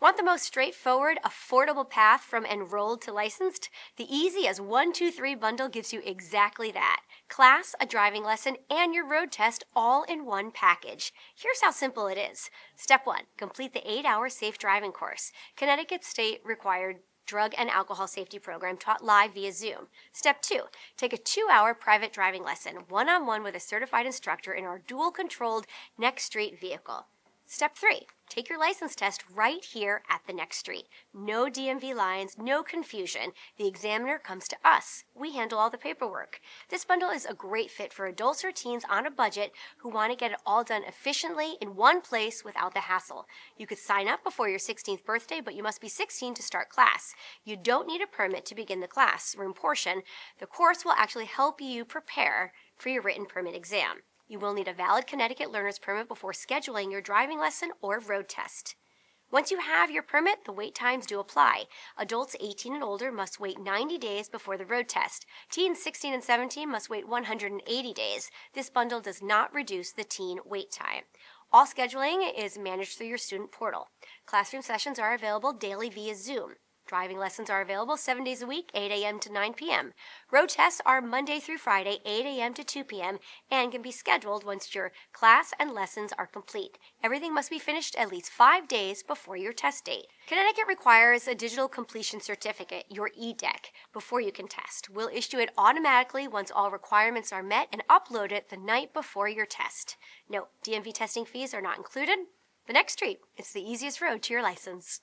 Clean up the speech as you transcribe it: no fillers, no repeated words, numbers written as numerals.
Want the most straightforward, affordable path from enrolled to licensed? The Easy as 1-2-3 bundle gives you exactly that. Class, a driving lesson, and your road test all in one package. Here's how simple it is. Step 1, complete the 8-hour safe driving course. Connecticut state required drug and alcohol safety program taught live via Zoom. Step 2, take a 2-hour private driving lesson, one-on-one with a certified instructor in our dual-controlled Next Street vehicle. Step 3, take your license test right here at the Next Street. No DMV lines, no confusion. The examiner comes to us. We handle all the paperwork. This bundle is a great fit for adults or teens on a budget who want to get it all done efficiently in one place without the hassle. You could sign up before your 16th birthday, but you must be 16 to start class. You don't need a permit to begin the classroom portion. The course will actually help you prepare for your written permit exam. You will need a valid Connecticut learner's permit before scheduling your driving lesson or road test. Once you have your permit, the wait times do apply. Adults 18 and older must wait 90 days before the road test. Teens 16 and 17 must wait 180 days. This bundle does not reduce the teen wait time. All scheduling is managed through your student portal. Classroom sessions are available daily via Zoom. Driving lessons are available 7 days a week, 8 a.m. to 9 p.m. Road tests are Monday through Friday, 8 a.m. to 2 p.m. and can be scheduled once your class and lessons are complete. Everything must be finished at least 5 days before your test date. Connecticut requires a digital completion certificate, your EDEC, before you can test. We'll issue it automatically once all requirements are met and upload it the night before your test. No, DMV testing fees are not included. The Next Street, it's the easiest road to your license.